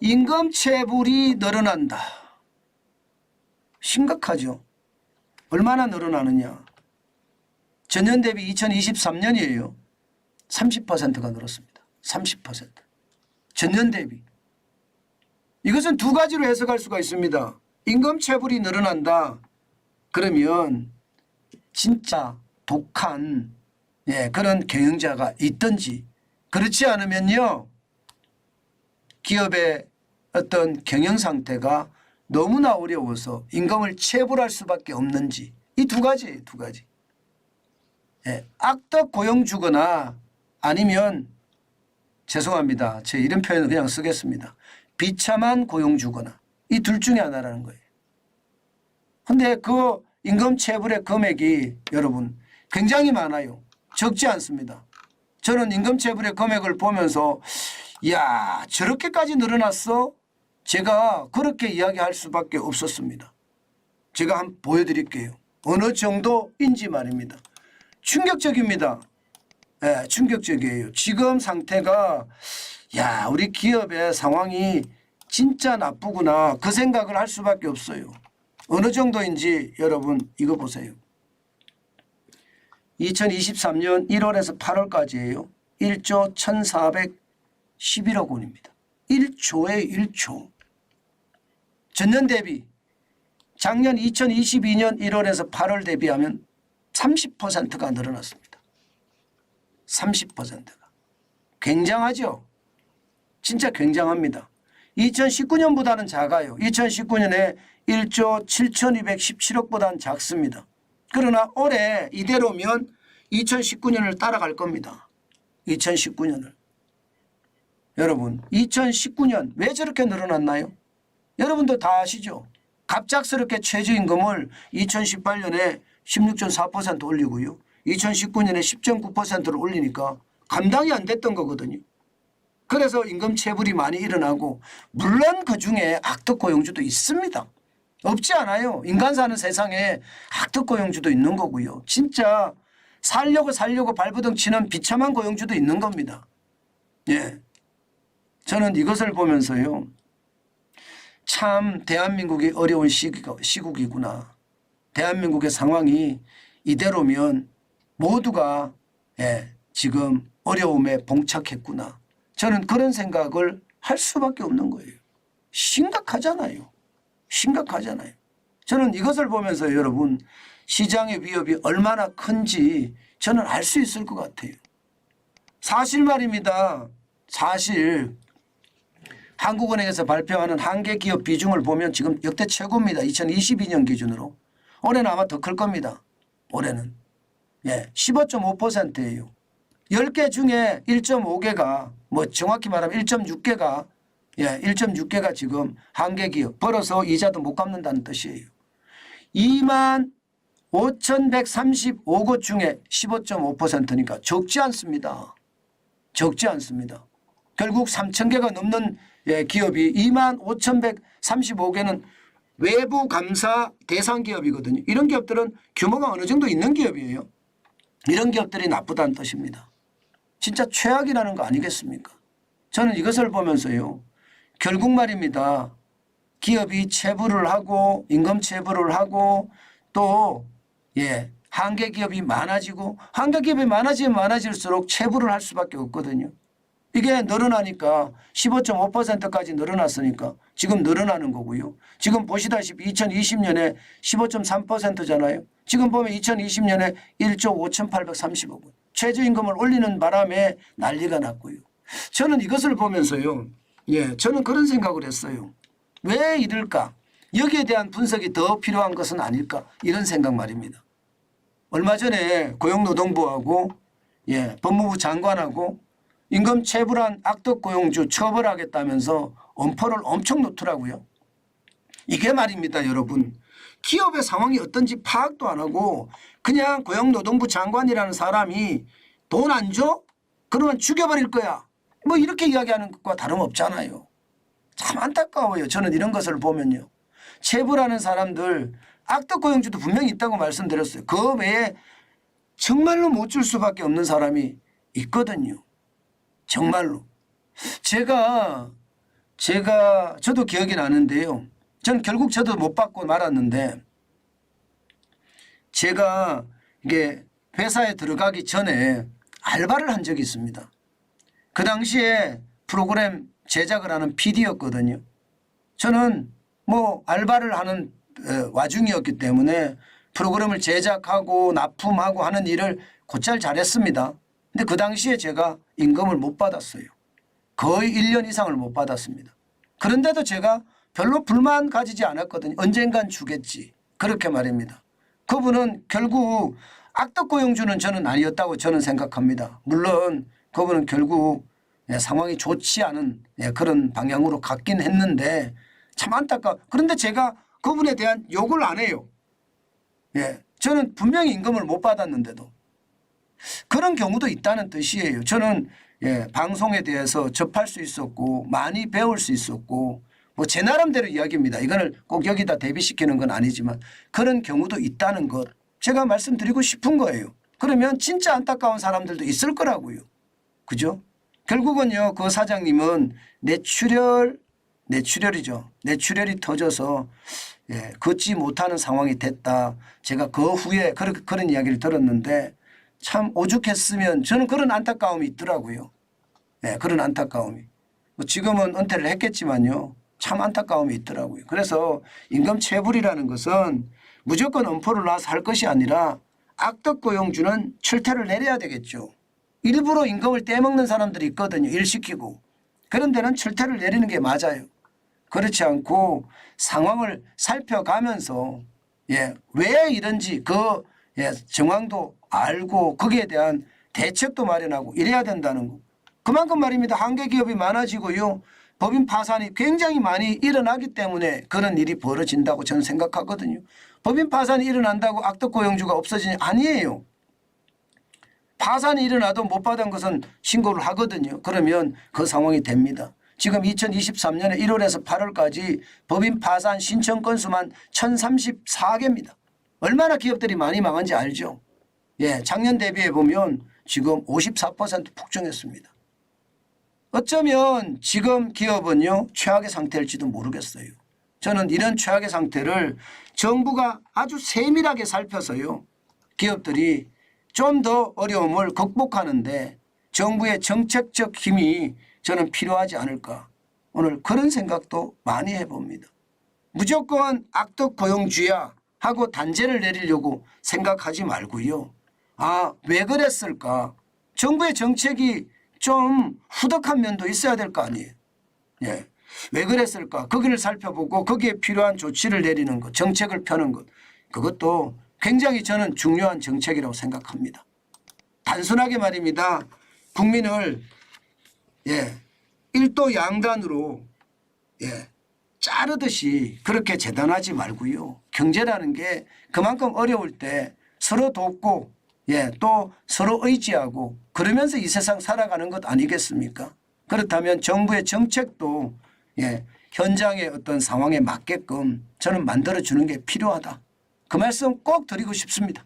임금 체불이 늘어난다. 심각하죠. 얼마나 늘어나느냐. 전년 대비 2023년이에요. 30%가 늘었습니다. 30%. 전년 대비. 이것은 두 가지로 해석할 수가 있습니다. 임금 체불이 늘어난다. 그러면 진짜 독한 그런 경영자가 있든지, 그렇지 않으면요 기업의 어떤 경영 상태가 너무나 어려워서 임금을 체불할 수밖에 없는지, 이 두 가지예요. 두 가지. 악덕 고용주거나 아니면 죄송합니다. 제 이런 표현을 그냥 쓰겠습니다. 비참한 고용주거나, 이 둘 중에 하나라는 거예요. 그런데 그 임금 체불의 금액이 여러분 굉장히 많아요. 적지 않습니다. 저는 임금 체불의 금액을 보면서 이야 저렇게까지 늘어났어? 제가 그렇게 이야기할 수밖에 없었습니다. 제가 한번 보여드릴게요. 어느 정도인지 말입니다. 충격적입니다. 충격적이에요. 지금 상태가 야 우리 기업의 상황이 진짜 나쁘구나, 그 생각을 할 수밖에 없어요. 어느 정도인지 여러분 이거 보세요. 2023년 1월에서 8월까지예요. 1조 1411억 원입니다. 1조에 1조. 전년 대비 작년 2022년 1월에서 8월 대비하면 30%가 늘어났습니다. 30%가. 굉장하죠. 진짜 굉장합니다. 2019년보다는 작아요. 2019년에 1조 7217억보다는 작습니다. 그러나 올해 이대로면 2019년을 따라갈 겁니다. 2019년을. 여러분 2019년 왜 저렇게 늘어났나요? 여러분도 다 아시죠? 갑작스럽게 최저임금을 2018년에 16.4% 올리고요. 2019년에 10.9%를 올리니까 감당이 안 됐던 거거든요. 그래서 임금 체불이 많이 일어나고, 물론 그중에 악덕 고용주도 있습니다. 없지 않아요. 인간 사는 세상에 악덕 고용주도 있는 거고요. 진짜 살려고 발버둥 치는 비참한 고용주도 있는 겁니다. 저는 이것을 보면서요. 참 대한민국이 어려운 시국이구나. 대한민국의 상황이 이대로면 모두가 지금 어려움에 봉착했구나. 저는 그런 생각을 할 수밖에 없는 거예요. 심각하잖아요. 심각하잖아요. 저는 이것을 보면서 여러분 시장의 위협이 얼마나 큰지 저는 알 수 있을 것 같아요. 사실 말입니다. 사실 한국은행에서 발표하는 한계 기업 비중을 보면 지금 역대 최고입니다. 2022년 기준으로. 올해는 아마 더 클 겁니다. 올해는. 15.5%예요. 10개 중에 1.5개가 뭐 정확히 말하면 1.6개가 1.6개가 지금 한계 기업 벌어서 이자도 못 갚는다는 뜻이에요. 25,135곳 중에 15.5%니까 적지 않습니다. 적지 않습니다. 결국 3,000개가 넘는 기업이 25,135개는 외부 감사 대상 기업이거든요. 이런 기업들은 규모가 어느 정도 있는 기업이에요. 이런 기업들이 나쁘다는 뜻입니다. 진짜 최악이라는 거 아니겠습니까? 저는 이것을 보면서요. 결국 말입니다. 기업이 체불을 하고 임금 체불을 하고 또 한계 기업이 많아지고, 한계 기업이 많아지면 많아질수록 체불을 할 수밖에 없거든요. 이게 늘어나니까 15.5%까지 늘어났으니까 지금 늘어나는 거고요. 지금 보시다시피 2020년에 15.3%잖아요. 지금 보면 2020년에 1조 5,830억 원. 최저임금을 올리는 바람에 난리가 났고요. 저는 이것을 보면서요. 저는 그런 생각을 했어요. 왜 이럴까? 여기에 대한 분석이 더 필요한 것은 아닐까? 이런 생각 말입니다. 얼마 전에 고용노동부하고 법무부 장관하고 임금 체불한 악덕 고용주 처벌하겠다면서 엄포를 엄청 놓더라고요. 이게 말입니다, 여러분. 기업의 상황이 어떤지 파악도 안 하고 그냥 고용노동부 장관이라는 사람이 돈 안 줘? 그러면 죽여버릴 거야. 뭐 이렇게 이야기하는 것과 다름없잖아요. 참 안타까워요. 저는 이런 것을 보면요. 체불하는 사람들, 악덕 고용주도 분명히 있다고 말씀드렸어요. 그 외에 정말로 못 줄 수밖에 없는 사람이 있거든요. 정말로. 제가 저도 기억이 나는데요. 저는 결국 저도 못 받고 말았는데 제가 이게 회사에 들어가기 전에 알바를 한 적이 있습니다. 그 당시에 프로그램 제작을 하는 PD였거든요. 저는 뭐 알바를 하는 와중이었기 때문에 프로그램을 제작하고 납품하고 하는 일을 곧잘 잘했습니다. 근데 그 당시에 제가 임금을 못 받았어요. 거의 1년 이상을 못 받았습니다. 그런데도 제가 별로 불만 가지지 않았거든요. 언젠간 주겠지. 그렇게 말입니다. 그분은 결국 악덕고용주는 저는 아니었다고 저는 생각합니다. 물론 그분은 결국 상황이 좋지 않은 그런 방향으로 갔긴 했는데 참 안타까워. 그런데 제가 그분에 대한 욕을 안 해요. 저는 분명히 임금을 못 받았는데도 그런 경우도 있다는 뜻이에요. 저는 방송에 대해서 접할 수 있었고 많이 배울 수 있었고 뭐 제 나름대로 이야기입니다. 이거를 꼭 여기다 대비시키는 건 아니지만 그런 경우도 있다는 것 제가 말씀드리고 싶은 거예요. 그러면 진짜 안타까운 사람들도 있을 거라고요. 그죠? 결국은요 그 사장님은 뇌출혈이죠. 뇌출혈이 터져서 걷지 못하는 상황이 됐다. 제가 그 후에 그런 이야기를 들었는데 참 오죽했으면 저는 그런 안타까움이 있더라고요. 그런 안타까움이. 뭐 지금은 은퇴를 했겠지만요. 참 안타까움이 있더라고요. 그래서 임금 체불이라는 것은 무조건 엄포를 놔서 할 것이 아니라 악덕고용주는 출퇴를 내려야 되겠죠. 일부러 임금을 떼먹는 사람들이 있거든요. 일 시키고. 그런 데는 출퇴를 내리는 게 맞아요. 그렇지 않고 상황을 살펴가면서 왜 이런지 그 정황도 알고 거기에 대한 대책도 마련하고 이래야 된다는 거. 그만큼 말입니다. 한계 기업이 많아지고요. 법인 파산이 굉장히 많이 일어나기 때문에 그런 일이 벌어진다고 저는 생각하거든요. 법인 파산이 일어난다고 악덕고용주가 없어지냐? 아니에요. 파산이 일어나도 못 받은 것은 신고를 하거든요. 그러면 그 상황이 됩니다. 지금 2023년에 1월에서 8월까지 법인 파산 신청 건수만 1034개입니다. 얼마나 기업들이 많이 망한지 알죠? 작년 대비해 보면 지금 54% 폭증했습니다. 어쩌면 지금 기업은요 최악의 상태일지도 모르겠어요. 저는 이런 최악의 상태를 정부가 아주 세밀하게 살펴서요 기업들이 좀 더 어려움을 극복하는데 정부의 정책적 힘이 저는 필요하지 않을까. 오늘 그런 생각도 많이 해봅니다. 무조건 악덕고용주야 하고 단죄를 내리려고 생각하지 말고요. 왜 그랬을까. 정부의 정책이 좀 후덕한 면도 있어야 될 거 아니에요. 왜 그랬을까. 거기를 살펴보고 거기에 필요한 조치를 내리는 것, 정책을 펴는 것. 그것도 굉장히 저는 중요한 정책이라고 생각합니다. 단순하게 말입니다. 국민을 일도 양단으로 자르듯이 그렇게 재단하지 말고요. 경제라는 게 그만큼 어려울 때 서로 돕고 또 서로 의지하고 그러면서 이 세상 살아가는 것 아니겠습니까? 그렇다면 정부의 정책도 현장의 어떤 상황에 맞게끔 저는 만들어주는 게 필요하다. 그 말씀 꼭 드리고 싶습니다.